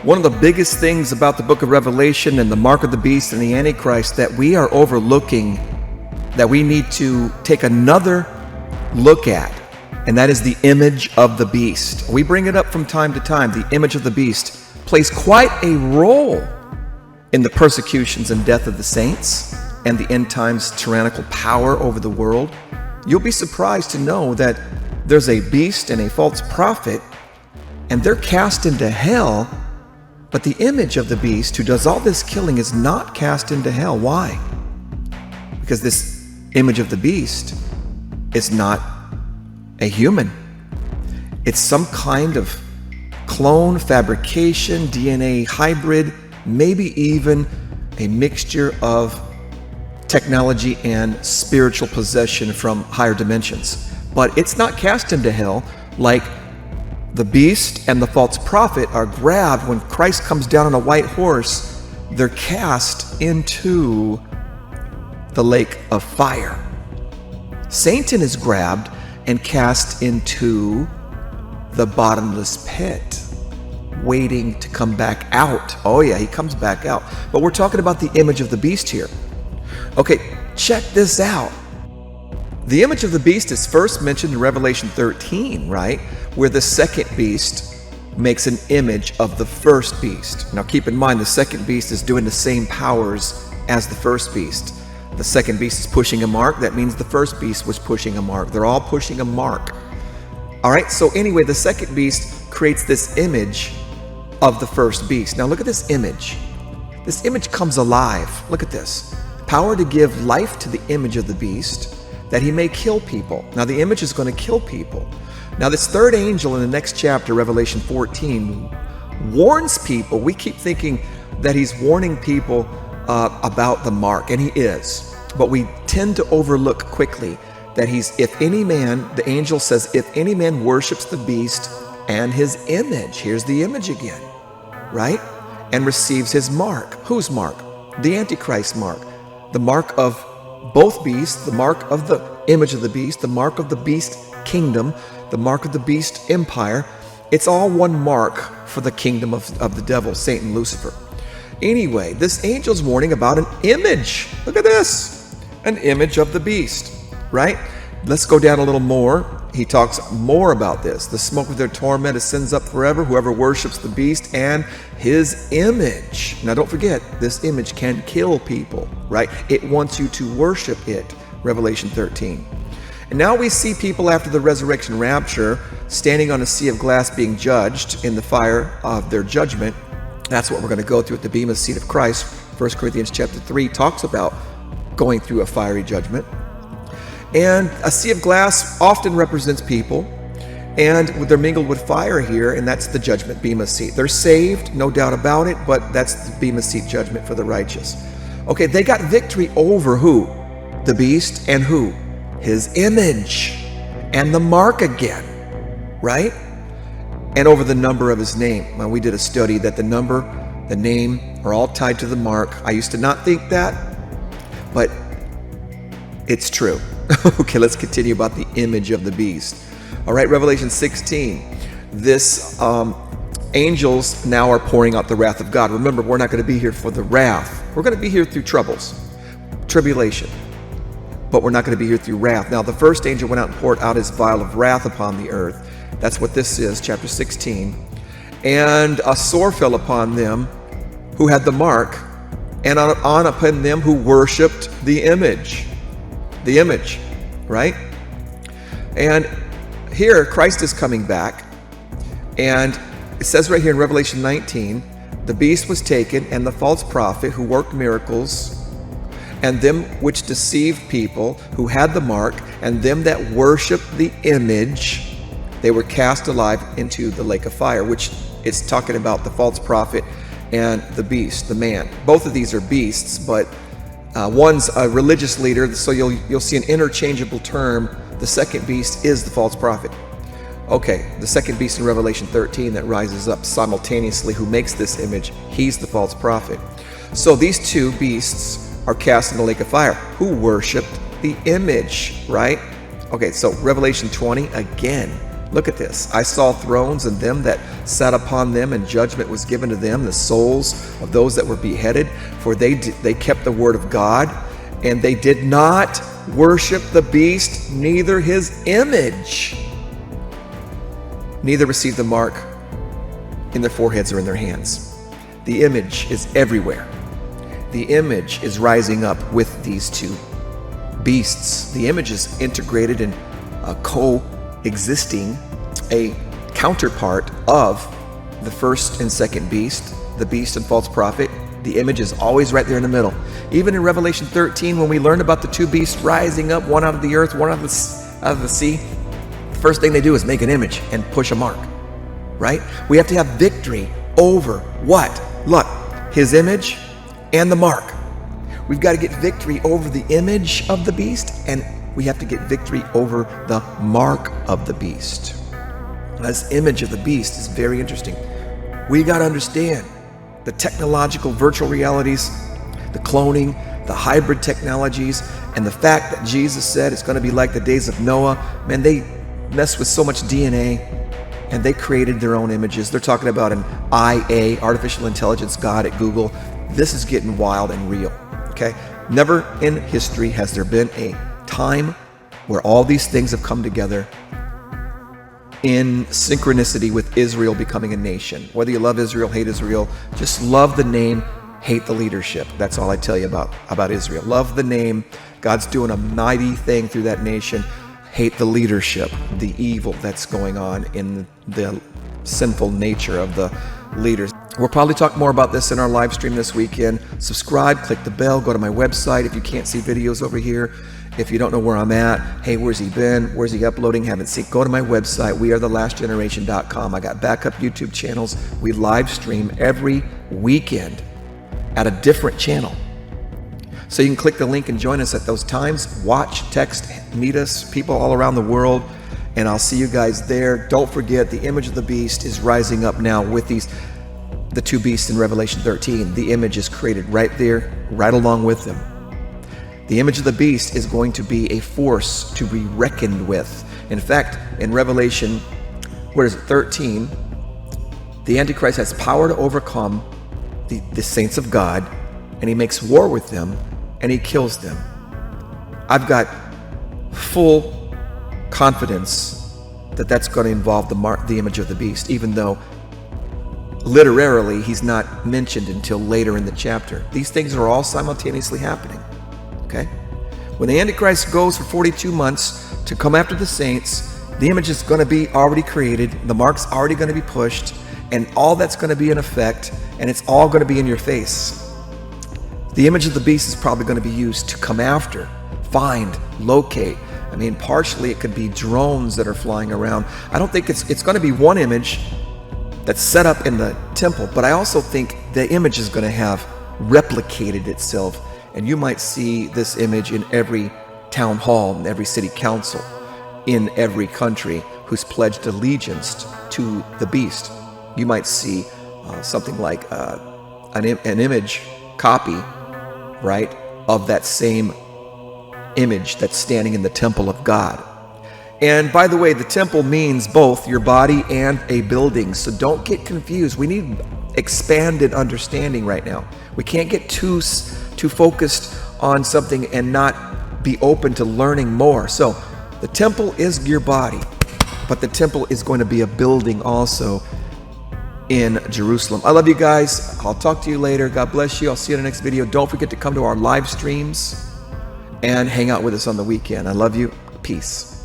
One of the biggest things about the book of Revelation and the mark of the beast and the Antichrist that we are overlooking, that we need to take another look at, and that is the image of the beast. We bring it up from time to time. The image of the beast plays quite a role in the persecutions and death of the saints and the end times tyrannical power over the world. You'll be surprised to know that there's a beast and a false prophet, and they're cast into hell, but the image of the beast who does all this killing is not cast into hell. Why? Because this image of the beast is not a human. It's some kind of clone, fabrication, DNA hybrid, maybe even a mixture of technology and spiritual possession from higher dimensions. But it's not cast into hell like the beast and the false prophet are grabbed when Christ comes down on a white horse. They're cast into the lake of fire. Satan is grabbed and cast into the bottomless pit, waiting to come back out. Oh yeah, he comes back out. But we're talking about the image of the beast here. Okay, check this out. The image of the beast is first mentioned in Revelation 13, right? Where the second beast makes an image of the first beast. Now keep in mind, the second beast is doing the same powers as the first beast. The second beast is pushing a mark. That means the first beast was pushing a mark. They're all pushing a mark. All right, so anyway, the second beast creates this image of the first beast. Now look at this image. This image comes alive. Look at this. Power to give life to the image of the beast, that he may kill people. Now the image is going to kill people. Now this third angel in the next chapter, Revelation 14, warns people. We keep thinking that he's warning people about the mark, and he is. But we tend to overlook quickly that if any man, the angel says, if any man worships the beast and his image, here's the image again, right? And receives his mark. Whose mark? The Antichrist mark. The mark of both beasts, the mark of the image of the beast, the mark of the beast kingdom, the mark of the beast empire. It's all one mark for the kingdom of the devil, Satan, Lucifer. Anyway, this angel's warning about an image. Look at this. An image of the beast, right? Let's go down a little more. He talks more about this. The smoke of their torment ascends up forever. Whoever worships the beast and his image. Now don't forget, this image can kill people, right? It wants you to worship it, Revelation 13. And now we see people after the resurrection rapture standing on a sea of glass being judged in the fire of their judgment. That's what we're going to go through at the Bema seat of Christ. 1 Corinthians chapter 3 talks about going through a fiery judgment. And a sea of glass often represents people, and they're mingled with fire here, and that's the judgment, Bema seat. They're saved, no doubt about it, but that's the Bema seat judgment for the righteous. Okay, they got victory over who? The beast, and who? His image, and the mark again, right? And over the number of his name. Well, we did a study that the number, the name are all tied to the mark. I used to not think that, but it's true. Okay, let's continue about the image of the beast. All right, Revelation 16. This angels now are pouring out the wrath of God. Remember, we're not going to be here for the wrath. We're going to be here through troubles, tribulation, but we're not going to be here through wrath. Now, the first angel went out and poured out his vial of wrath upon the earth. That's what this is, chapter 16. And a sore fell upon them who had the mark, and on upon them who worshipped the image. The image, right? And here Christ is coming back, and it says right here in Revelation 19, the beast was taken, and the false prophet who worked miracles, and them which deceived people, who had the mark, and them that worshipped the image, they were cast alive into the lake of fire, which is talking about the false prophet and the beast, the man. Both of these are beasts, but one's a religious leader, so you'll see an interchangeable term. The second beast is the false prophet. Okay, the second beast in Revelation 13 that rises up simultaneously, who makes this image, he's the false prophet. So these two beasts are cast in the lake of fire, who worshiped the image, right? Okay, so Revelation 20, again, Look at this. I saw thrones and them that sat upon them, and judgment was given to them, the souls of those that were beheaded, for they kept the word of God, and they did not worship the beast, neither his image, neither received the mark in their foreheads or in their hands. The image is everywhere. The image is rising up with these two beasts. The image is integrated and coexisting, a counterpart of the first and second beast, the beast and false prophet. The image is always right there in the middle. Even in Revelation 13, when we learn about the two beasts rising up, one out of the earth, one out of the sea, the first thing they do is make an image and push a mark, right? We have to have victory over what? Look, his image and the mark. We've got to get victory over the image of the beast, and we have to get victory over the mark of the beast. This image of the beast is very interesting. We got to understand the technological virtual realities, the cloning, the hybrid technologies, and the fact that Jesus said it's going to be like the days of Noah. Man, they mess with so much DNA, and they created their own images. They're talking about an IA, artificial intelligence god at Google. This is getting wild and real. Okay, never in history has there been a time where all these things have come together in synchronicity with Israel becoming a nation. Whether you love Israel, hate Israel, just love the name, hate the leadership. That's all I tell you about Israel. Love the name. God's doing a mighty thing through that nation. Hate the leadership, the evil that's going on in the sinful nature of the leaders. We'll probably talk more about this in our live stream this weekend. Subscribe, click the bell, go to my website if you can't see videos over here. If you don't know where I'm at, hey, where's he been? Where's he uploading? Haven't seen. Go to my website, wearthelastgeneration.com. I got backup YouTube channels. We live stream every weekend at a different channel. So you can click the link and join us at those times. Watch, text, meet us, people all around the world, and I'll see you guys there. Don't forget, the image of the beast is rising up now with the two beasts in Revelation 13. The image is created right there, right along with them. The image of the beast is going to be a force to be reckoned with. In fact, in Revelation, 13, the Antichrist has power to overcome the saints of God, and he makes war with them, and he kills them. I've got full confidence that that's going to involve the image of the beast, even though literally he's not mentioned until later in the chapter. These things are all simultaneously happening. Okay? When the Antichrist goes for 42 months to come after the saints, the image is going to be already created, the mark's already going to be pushed, and all that's going to be in effect, and it's all going to be in your face. The image of the beast is probably going to be used to come after, find, locate. I mean, partially it could be drones that are flying around. I don't think it's going to be one image that's set up in the temple, but I also think the image is going to have replicated itself. And you might see this image in every town hall, in every city council, in every country who's pledged allegiance to the beast. You might see something like an image copy, right, of that same image that's standing in the temple of God. And by the way, the temple means both your body and a building. So don't get confused. We need expanded understanding right now. We can't get too focused on something and not be open to learning more. So the temple is your body, but the temple is going to be a building also in Jerusalem. I love you guys. I'll talk to you later. God bless you. I'll see you in the next video. Don't forget to come to our live streams and hang out with us on the weekend. I love you. Peace.